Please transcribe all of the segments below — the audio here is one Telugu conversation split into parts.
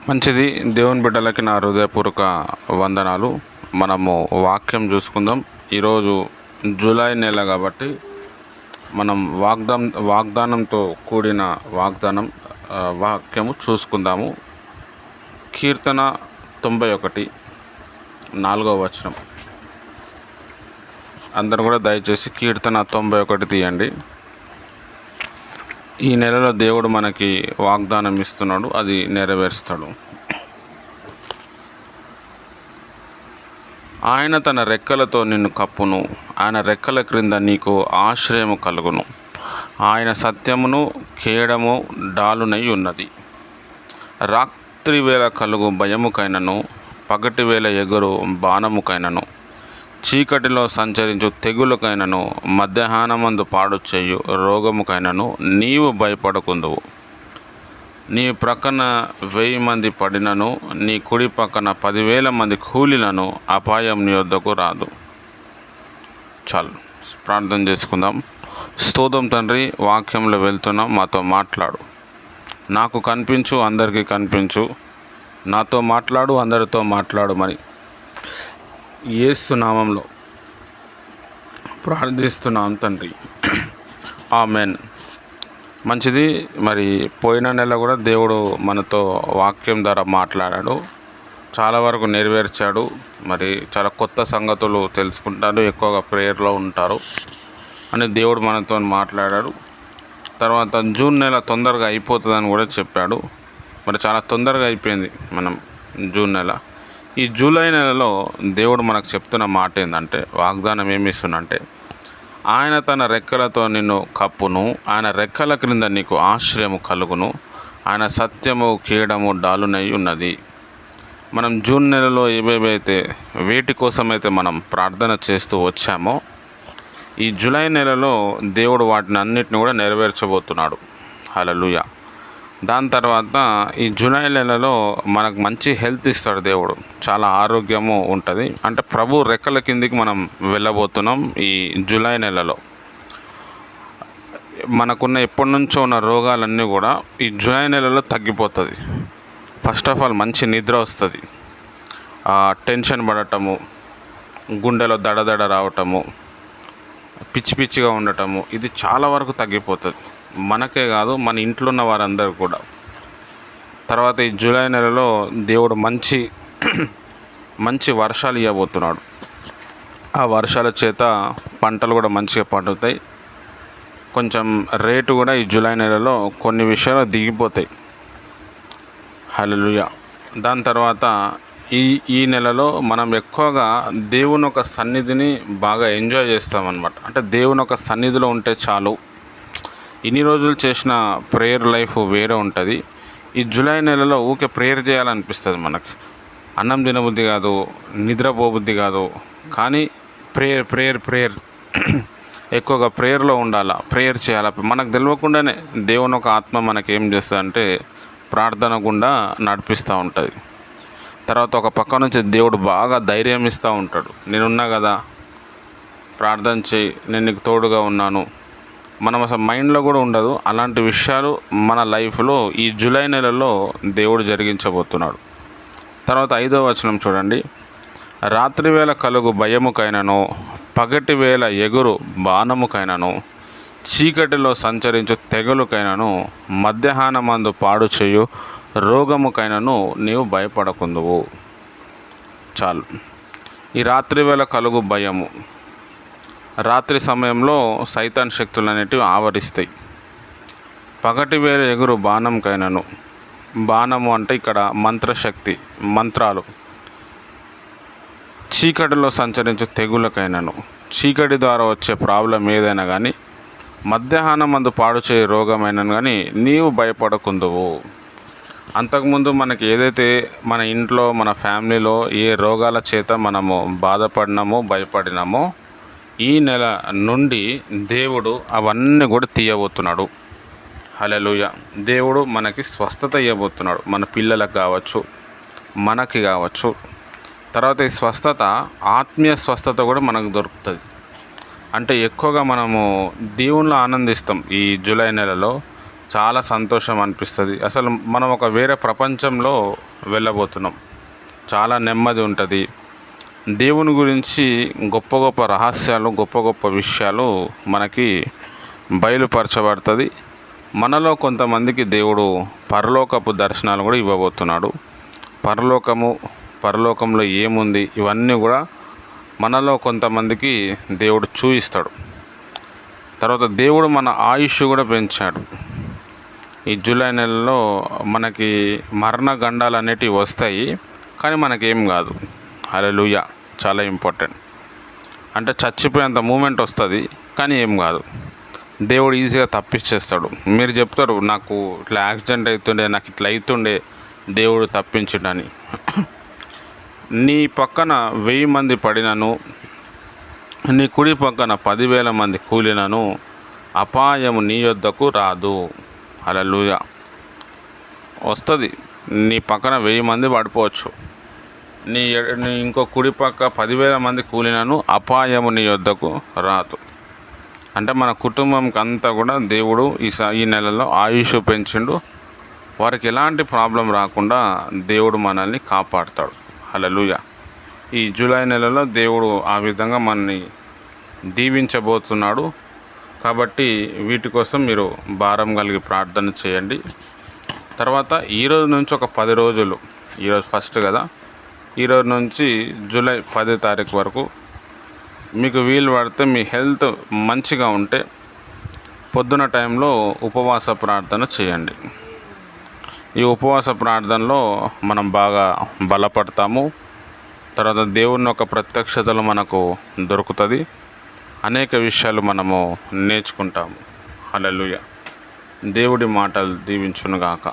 మంచిది. దేవుని బిడ్డలకి నా హృదయపూర్వక వందనాలు. మనము వాక్యం చూసుకుందాం. ఈరోజు జూలై నెల కాబట్టి మనం వాగ్దానంతో కూడిన వాక్యము చూసుకుందాము. కీర్తన 91 4వ వచనం. అందరూ కూడా దయచేసి కీర్తన 91 తీయండి. ఈ నెలలో దేవుడు మనకి వాగ్దానం ఇస్తున్నాడు, అది నెరవేరుస్తాడు. ఆయన తన రెక్కలతో నిన్ను కప్పును, ఆయన రెక్కల క్రింద నీకు ఆశ్రయము కలుగును. ఆయన సత్యమును కేడము డాలునై ఉన్నది. రాత్రి వేళ కలుగు భయముకైనను, పగటి వేళ ఎగురు బాణముకైనను, చీకటిలో సంచరించు తెగులకైనను, మధ్యాహ్నమందు పాడు చేయు రోగముకైనను నీవు భయపడకుందువు. నీ ప్రక్కన 1000 మంది పడినను, నీ కుడి పక్కన 10,000 మంది కూలినను అపాయం నీ వద్దకు రాదు. చాలు, ప్రార్థన చేసుకుందాం. స్తోత్రం తండ్రి, వాక్యంలో వెళ్తున్నాం, మాతో మాట్లాడు. నాకు కనిపించు, అందరికీ కనిపించు. నాతో మాట్లాడు, అందరితో మాట్లాడుమని యేసు నామంలో ప్రార్థిస్తున్నాం తండ్రి. ఆమెన్. మంచిది. మరి పోయిన నెల కూడా దేవుడు మనతో వాక్యం ద్వారా మాట్లాడాడు, చాలా వరకు నెరవేర్చాడు. మరి చాలా కొత్త సంగతులు తెలుసుకుంటారు, ఎక్కువగా ప్రేయర్లో ఉంటారు అని దేవుడు మనతో మాట్లాడాడు. తర్వాత జూన్ నెల తొందరగా అయిపోతుందని కూడా చెప్పాడు. మరి చాలా తొందరగా అయిపోయింది మనం జూన్ నెల. ఈ జూలై నెలలో దేవుడు మనకు చెప్తున్న మాట ఏంటంటే, వాగ్దానం ఏమి ఇస్తుందంటే, ఆయన తన రెక్కలతో నిన్ను కప్పును, ఆయన రెక్కల క్రింద నీకు ఆశ్రయము కలుగును, ఆయన సత్యము కేడము డాలునై ఉన్నది. మనం జూన్ నెలలో ఏవేవైతే వేటి కోసమైతే మనం ప్రార్థన చేస్తూ వచ్చామో, ఈ జూలై నెలలో దేవుడు వాటిని అన్నిటిని కూడా నెరవేర్చబోతున్నాడు. హల్లెలూయా. దాని తర్వాత ఈ జూలై నెలలో మనకు మంచి హెల్త్ ఇస్తాడు దేవుడు, చాలా ఆరోగ్యము ఉంటుంది. అంటే ప్రభు రెక్కల కిందికి మనం వెళ్ళబోతున్నాం ఈ జూలై నెలలో. మనకున్న ఎప్పటి నుంచో ఉన్న రోగాలన్నీ కూడా ఈ జూలై నెలలో తగ్గిపోతుంది. ఫస్ట్ ఆఫ్ ఆల్ మంచి నిద్ర వస్తుంది. టెన్షన్ పడటము, గుండెలో దడదడ రావటము, పిచ్చి పిచ్చిగా ఉండటము, ఇది చాలా వరకు తగ్గిపోతుంది. మనకే కాదు, మన ఇంట్లో ఉన్న వారందరూ కూడా. తర్వాత ఈ జూలై నెలలో దేవుడు మంచి వర్షాలు ఇవ్వబోతున్నాడు. ఆ వర్షాల చేత పంటలు కూడా మంచిగా పండుతాయి. కొంచెం రేటు కూడా ఈ జూలై నెలలో కొన్ని విషయాలు దిగిపోతాయి. హల్లెలూయా. దాని తర్వాత ఈ నెలలో మనం ఎక్కువగా దేవుని ఒక సన్నిధిని బాగా ఎంజాయ్ చేస్తామన్నమాట. అంటే దేవుని ఒక సన్నిధిలో ఉంటే చాలు. ఇన్ని రోజులు చేసిన ప్రేయర్ లైఫ్ వేరే ఉంటుంది. ఈ జూలై నెలలో ఊకే ప్రేయర్ చేయాలనిపిస్తుంది మనకి. అన్నం తినబుద్ధి కాదు, నిద్రపోబుద్ధి కాదు, కానీ ప్రేయర్ ఎక్కువగా ప్రేయర్లో ఉండాలా, ప్రేయర్ చేయాలా. మనకు తెలియకుండానే దేవుని ఒక ఆత్మ మనకి ఏం చేస్తుందంటే ప్రార్థన గుండా నడిపిస్తూ ఉంటుంది. తర్వాత ఒక పక్క నుంచి దేవుడు బాగా ధైర్యం ఇస్తూ ఉంటాడు. నేనున్నా కదా, ప్రార్థన చేయి, నేను నీకు తోడుగా ఉన్నాను. మనం అసలు మైండ్లో కూడా ఉండదు అలాంటి విషయాలు మన లైఫ్లో ఈ జూలై నెలలో దేవుడు జరిగించబోతున్నాడు. తర్వాత 5వ వచనం చూడండి. రాత్రి వేళ కలుగు భయముకైనను, పగటి వేళ ఎగురు బాణముకైనను, చీకటిలో సంచరించు తెగులుకైనను, మధ్యాహ్నమందు పాడు చేయు రోగముకైనను నీవు భయపడకుందువు. చాలు. ఈ రాత్రి వేళ కలుగు భయము, రాత్రి సమయంలో సైతాన్ శక్తులు అనేటివి ఆవరిస్తాయి. పగటి వేళ ఎగురు బాణంకైనను, బాణము అంటే ఇక్కడ మంత్రశక్తి, మంత్రాలు. చీకటిలో సంచరించే తెగులకైనను, చీకటి ద్వారా వచ్చే ప్రాబ్లం ఏదైనా కానీ, మధ్యాహ్నమందు పాడు చేయ రోగమైనను కానీ నీవు భయపడకుందువు. అంతకుముందు మనకి ఏదైతే మన ఇంట్లో, మన ఫ్యామిలీలో ఏ రోగాల చేత మనము బాధపడినామో, భయపడినామో, ఈ నెల నుండి దేవుడు అవన్నీ కూడా తీయబోతున్నాడు. హల్లెలూయా. దేవుడు మనకి స్వస్థత ఇవ్వబోతున్నాడు. మన పిల్లలకు కావచ్చు, మనకి కావచ్చు. తర్వాత ఈ స్వస్థత, ఆత్మీయ స్వస్థత కూడా మనకు దొరుకుతుంది. అంటే ఎక్కువగా మనము దేవునిలో ఆనందిస్తాం. ఈ జూలై నెలలో చాలా సంతోషం అనిపిస్తుంది. అసలు మనం ఒక వేరే ప్రపంచంలో వెళ్ళబోతున్నాం. చాలా నెమ్మది ఉంటుంది. దేవుని గురించి గొప్ప గొప్ప రహస్యాలు, గొప్ప గొప్ప విషయాలు మనకి బయలుపరచబడుతుంది. మనలో కొంతమందికి దేవుడు పరలోకపు దర్శనాలు కూడా ఇవ్వబోతున్నాడు. పరలోకంలో ఏముంది ఇవన్నీ కూడా మనలో కొంతమందికి దేవుడు చూయిస్తాడు. తర్వాత దేవుడు మన ఆయుష్ కూడా పెంచాడు. ఈ జూలై నెలలో మనకి మరణ గండాలు అనేటివి వస్తాయి, కానీ మనకేం కాదు. హల్లెలూయా. చాలా ఇంపార్టెంట్. అంటే చచ్చిపోయేంత మూమెంట్ వస్తుంది, కానీ ఏం కాదు. దేవుడు ఈజీగా తప్పించేస్తాడు. మీరు చెప్తారు, నాకు ఇట్లా యాక్సిడెంట్ అవుతుండే, నాకు ఇట్లా అవుతుండే, దేవుడు తప్పించుడని. నీ పక్కన 1000 మంది పడినను, నీ కుడి పక్కన 10,000 మంది కూలినను, అపాయము నీ యొద్దకు రాదు. హల్లెలూయా. వస్తుంది. నీ పక్కన 1000 మంది పడిపోవచ్చు, నీ ఇంకో కుడి పక్క 10,000 మంది కూలినను అపాయము నీ యొద్దకు రాదు. అంటే మన కుటుంబంకి అంతా కూడా దేవుడు ఈ నెలలో ఆయుష్ పెంచిండు. వారికి ఎలాంటి ప్రాబ్లం రాకుండా దేవుడు మనల్ని కాపాడుతాడు. హల్లెలూయా. ఈ జూలై నెలలో దేవుడు ఆ విధంగా మనల్ని దీవించబోతున్నాడు. కాబట్టి వీటి కోసం మీరు భారం కలిగి ప్రార్థన చేయండి. తర్వాత ఈరోజు నుంచి ఒక 10 రోజులు, ఈరోజు ఫస్ట్ కదా, ఈరోజు నుంచి జూలై 10 తారీఖు వరకు మీకు వీలు పడితే, మీ హెల్త్ మంచిగా ఉంటే పొద్దున టైంలో ఉపవాస ప్రార్థన చేయండి. ఈ ఉపవాస ప్రార్థనలో మనం బాగా బలపడతాము. తర్వాత దేవుని యొక్క ప్రత్యక్షతలు మనకు దొరుకుతుంది. అనేక విషయాలు మనము నేర్చుకుంటాము. హల్లెలూయా. దేవుడి మాటలు దీవించునుగాక.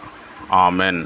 ఆమెన్.